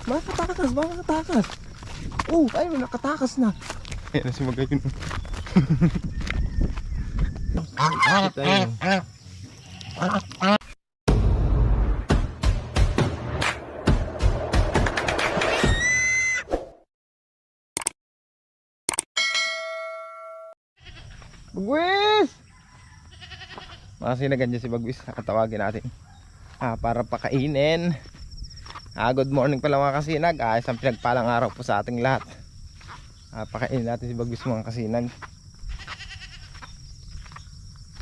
Makatakas, makatakas. Oh, ayun, nakatakas na. Ayan na si Magayon. Tayo. Bagwis! Makasinagan dyan si Bagwis. Nakatawagin natin para pakainin. Good morning pala mga kasinag. Isang pinagpalang araw po sa ating lahat. Pakainin natin si Bagwis mga kasinag.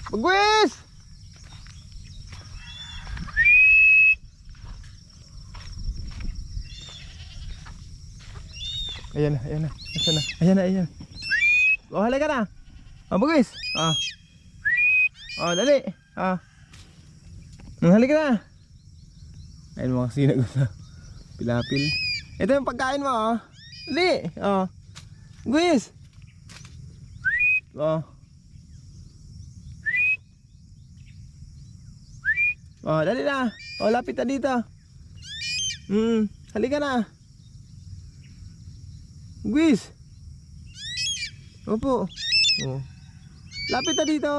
Bagwis! Ayan na, ayan na. Ayan na, ayan na, ayan. Oh, halika na. Bagwis. Dali. Halika na. Ayun mga kasinag sa pilapil. Ito yung pagkain mo, Dali. Bagwis. Dali na. Lapit na dito. Halika na. Bagwis. Opo. Lapit na dito.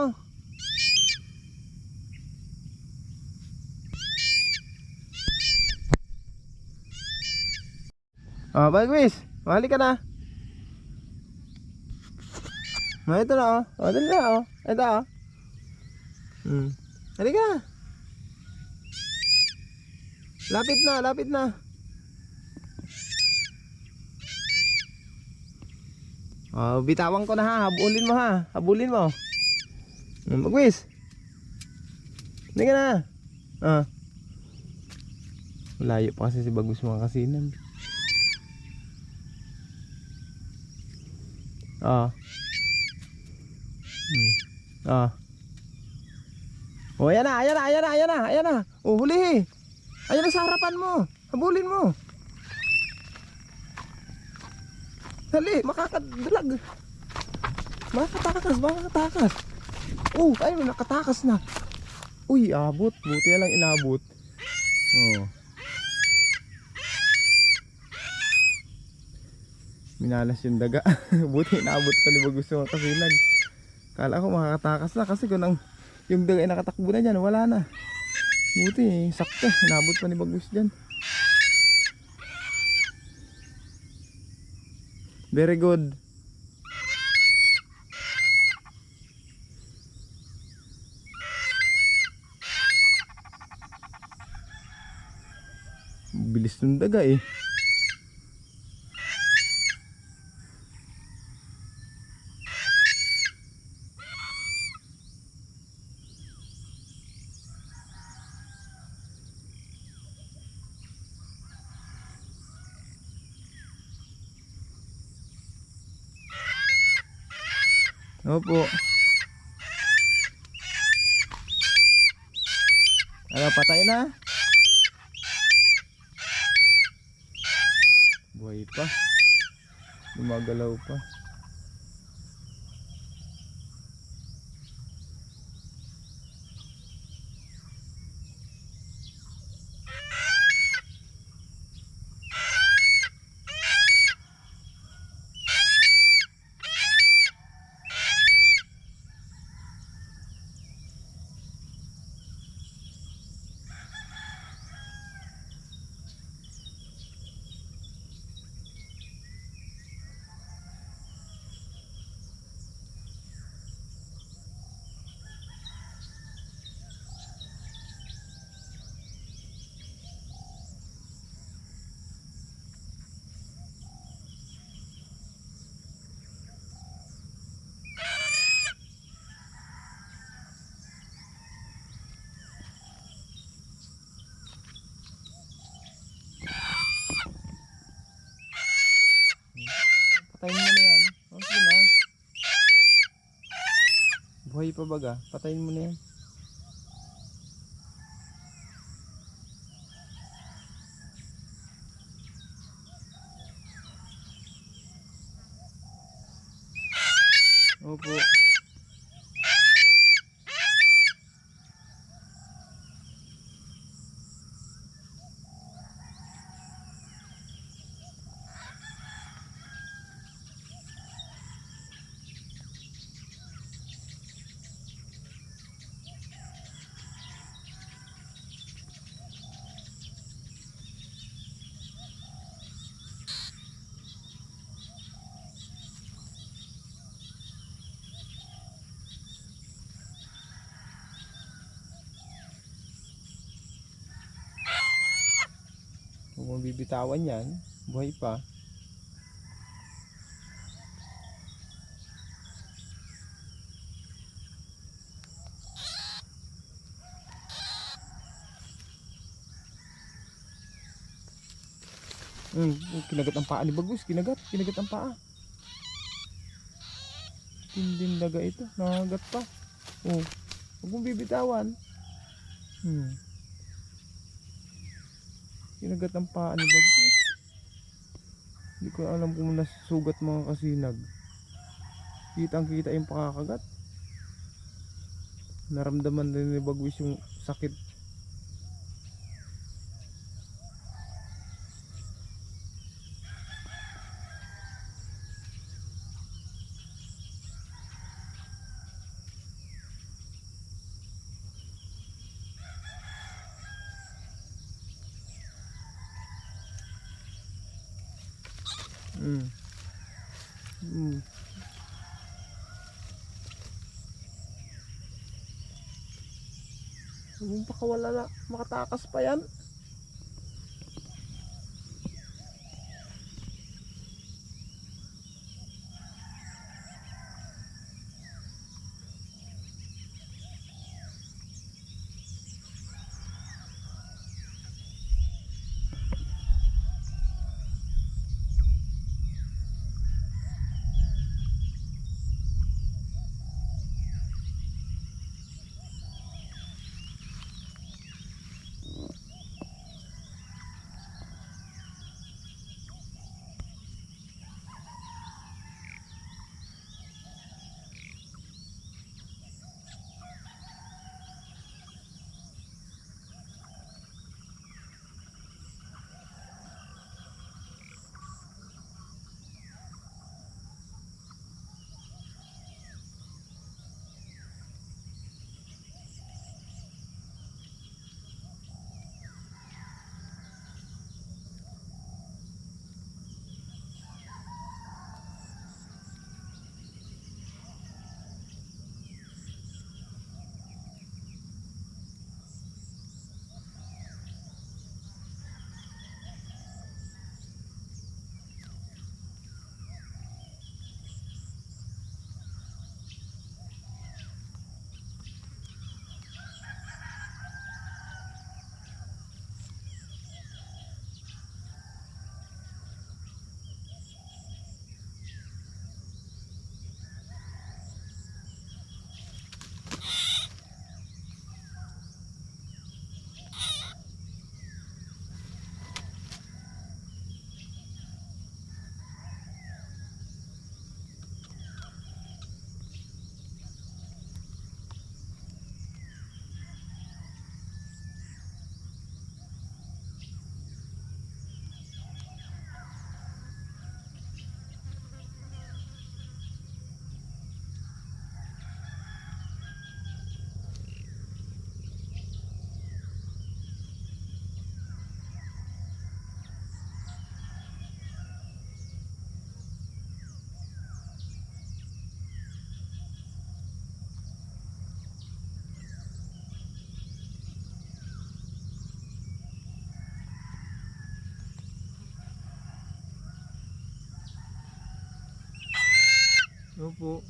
Bagwis. Halika na. Ito na, dali na, Ito, halika na. Lapit na, lapit na. Bitawan ko na habulin mo habulin mo. Bagwis. Halika na. Malayo pa kasi si Bagwis mga kasinan. Ayan na, ayan na, ayan na, ayan na, ayan na. Huli. Ayan na sa harapan mo. Habulin mo. Dali, makakadalag. Makatakas, makatakas. Ayun, nakatakas na. Uy, abot. Buti lang inabot. Minalas yung daga. Buti inabot pa ni Bagwis mga kasinan. Kala ko makakatakas na kasi kung yung daga ay nakatakbo na dyan, wala na. Buti, sakto. Inabot pa ni Bagwis dyan. Very good. Bilis ng daga Opo. Patay na. Buhay pa. Gumagalaw pa. Patayin mo na yan. Sige na. Buhay pa baga. Patayin mo na yan. Opo. Huwag mong bibitawan yan. Buhay pa. Kinagat ang paa ni Bagus. Kinagat ang paa. Tinding daga ito. Nakagat pa. Oh, huwag mong bibitawan. Kinagat ang paa ni Bagus. Hindi ko alam kung nasugat mga kasinag. Kitang kita yung pakakagat. Naramdaman din ni Bagus yung sakit. Mm. Mm. Baka wala na, makatakas pa yan. Opo.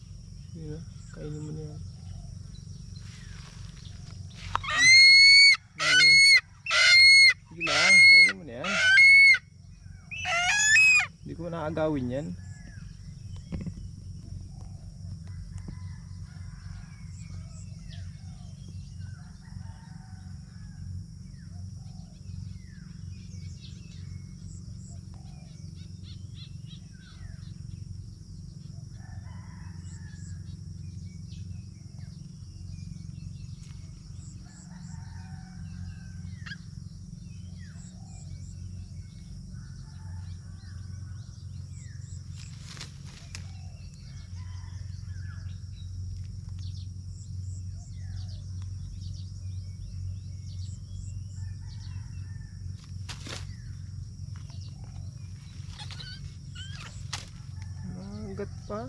Yun, kainin mo na yan. Sige lang, kainin mo na yan. Hindi ko nakagawin yan. Kagat pa.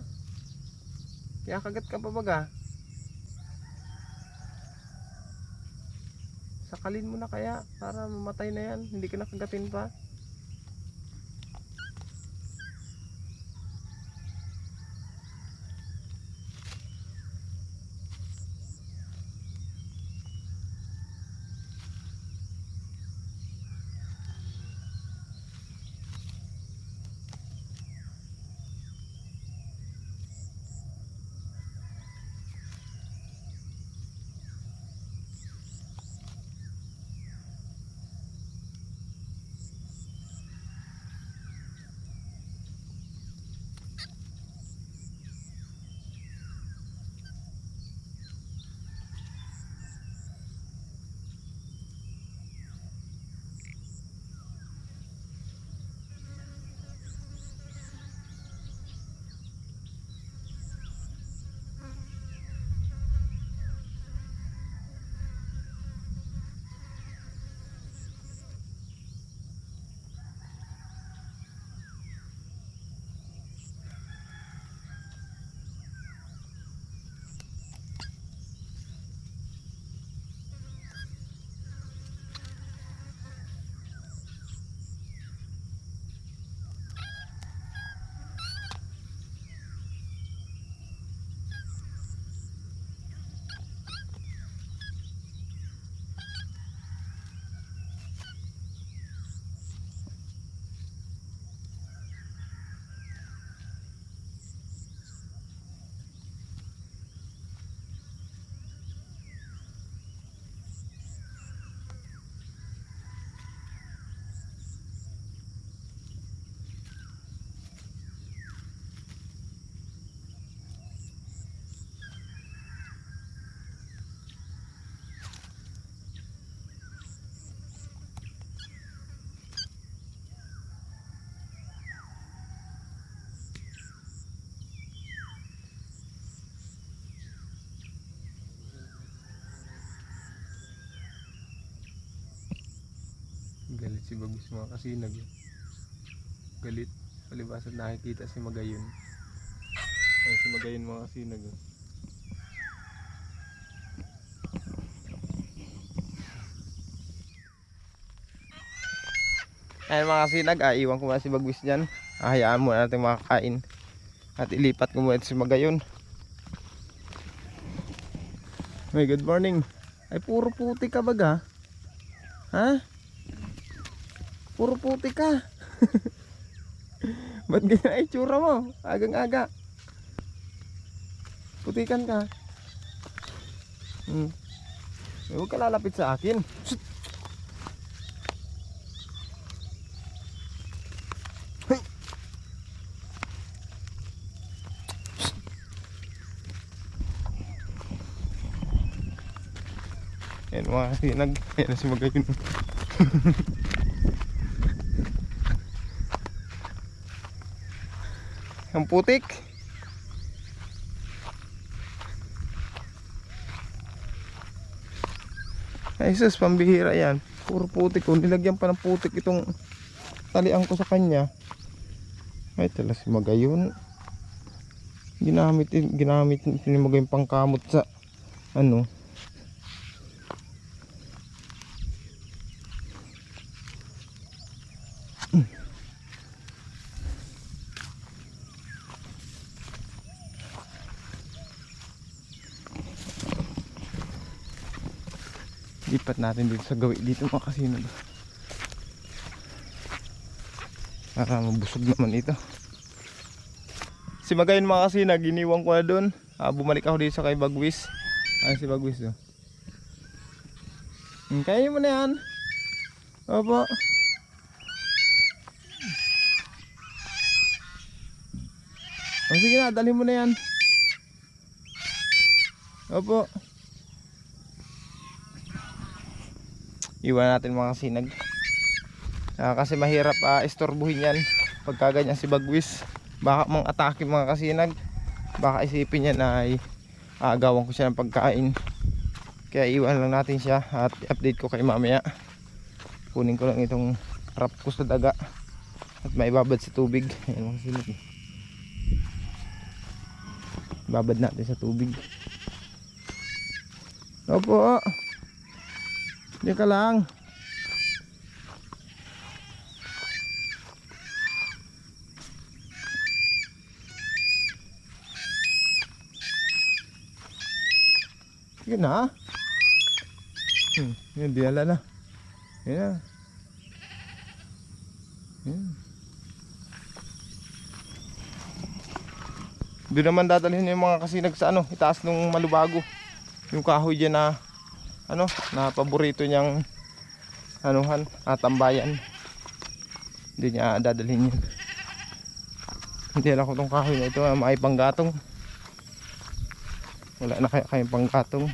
Kaya kagat ka pa baga. Sakalin mo na kaya para mamatay na yan. Hindi ka nakagatin pa. si Bagus mga kasinag. Galit. Palibas at nakikita si Magayon. Ay si Magayon mga kasinag. Ayan mga kasinag, iwan ko muna si Bagus dyan. Hayaan muna natin makakain. At ilipat ko muna si Magayon. May good morning. Ay puro puti ka baga. Ha? Puro puti ka. Ba't ganyan ay tsura mo? Agang aga. Putikan ka. Huwag ka lalapit sa akin. Shit. Hey. Yan mga kasinag. Yan na si Magayon. Ang putik. Ay sus, pambihira yan. Puro putik. Kung nilagyan pa ng putik itong talian ko sa kanya. Ay tala si Magayon. Ginamit ni Magayon pangkamot sa ano. Lipat natin dito sa gawi dito mga kasinag. Para mabusog naman ito. Si Magayon mga kasinag, iniwan ko na doon. Bumalik ako dito sa kay Bagwis. Ayan si Bagwis oh. Kaya mo na yan. Opo. Sige na, dalhin mo na yan. Opo. Iwan natin mga kasinag. Kasi mahirap istorbuhin yan pagka ganyan si Bagwis. Baka mang atake mga kasinag. Baka isipin niya na ay agawan ko siya ng pagkain. Kaya iwan lang natin siya at update ko kay mamaya. Kunin ko lang itong wrap ko sa daga at maibabad sa tubig. Ayan mga kasinag. Babad natin sa tubig. Opo. Diyan ka lang. Sige na. Yan, dinala na. Yan. Yan. Doon naman dadalhin yung mga kasinag sa ano, itaas nung malubago. Yung kahoy dyan na ano, na paborito niyang anuhan, tambayan. Hindi niya dadalhin yun. Hindi alam ko itong kahoy na ito, may panggatong. Wala na kayong panggatong.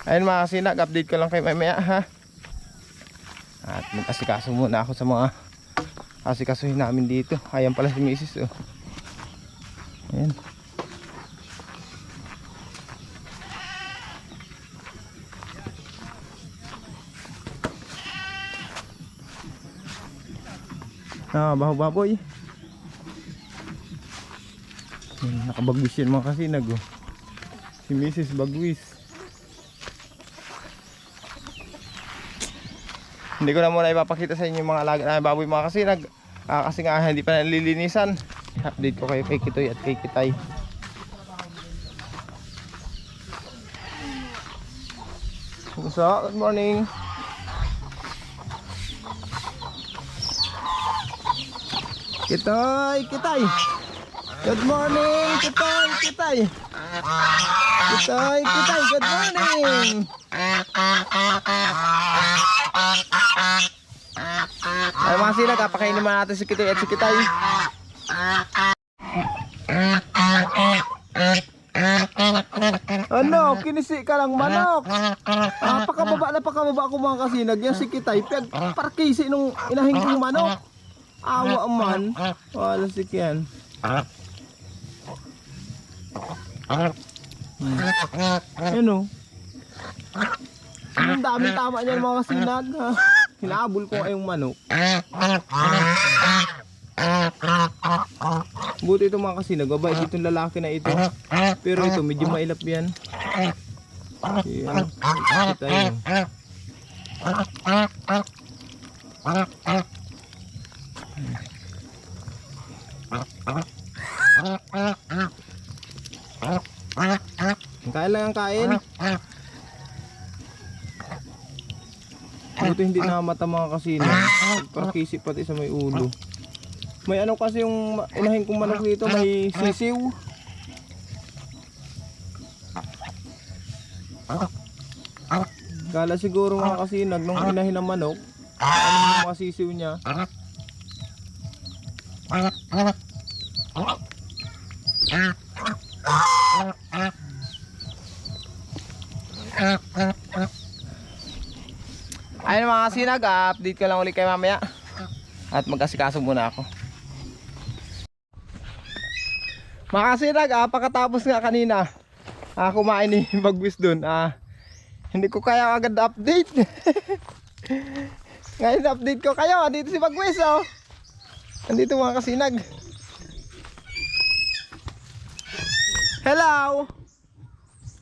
Ayun mga kasinag, update ko lang kayo mamaya ha. At mag-asikaso muna ako sa mga asikasuhin namin dito. Ayan pala si Mrs. Oh. Ayan. Baho-baboy. Nakabagwis yan mga kasinag oh. Si Mrs. Bagwis. Hindi ko na muna ipapakita sa inyo yung mga alaga na baboy mga kasinag. Kasi nga hindi pa nalilinisan. Update ko kayo kay Kitoy at kay Kitay. So, good morning. Kitay, Kitay. Good morning, Kitay, Kitay. Kitay, Kitay, good morning. Ay mga sila, kapakain naman natin si Kitay at si Kitay. Ano, kinisi ka lang manok. Pakababa ko mga kasinag. Yan si Kitay, parkisi nung inahing kong manok. Awa man. Wala si Kian. Ano? Ang daming tama niyan mga kasinag. Hinahabol ko ngayong manok. Buti ito mga kasinag, mabait itong lalaki na ito. Pero ito medyo mailap yan. Ayan, kita yun. Kain lang ang kain. Buti hindi namata mga kasinag. Pagkisip pati sa may ulo. May ano kasi yung inahin kong manok dito, may sisiw. Kala siguro mga kasinag nung inahin ng manok, ano yung mga sisiw niya. Ayun mga kasinag, update ko lang ulit kayo mamaya. At magkasikaso muna ako. Mga kasinag, pagkatapos nga kanina kumain ni Bagwis dun. Hindi ko kaya agad update. Ngayon update ko kayo. Dito si Bagwis oh. Andito mga kasinag. Hello.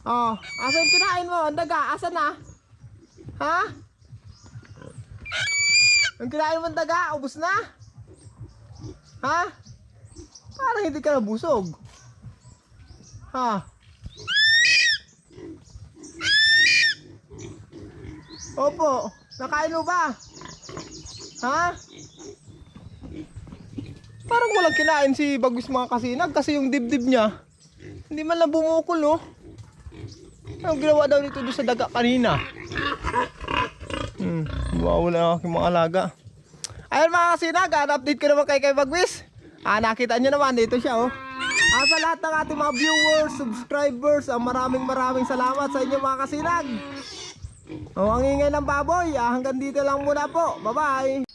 Oh, asa yung kinain mo? Ang daga, asa na? Ha? Ang kinain mo ang daga, ubos na? Ha? Parang hindi ka nabusog. Ha? Opo, nakain mo ba? Ha? Parang walang kinain si Bagwis mga kasinag kasi yung dibdib niya hindi man lang bumukol oh. Anong ginawa daw nito doon sa daga kanina? Wala ang aking mga alaga. Ayun mga kasinag, update ko naman kay Bagwis. Nakita nyo naman, dito siya oh. Sa lahat ng ating mga viewers, subscribers, maraming salamat sa inyo mga kasinag. Ang ingay ng baboy, hanggang dito lang muna po. Bye bye.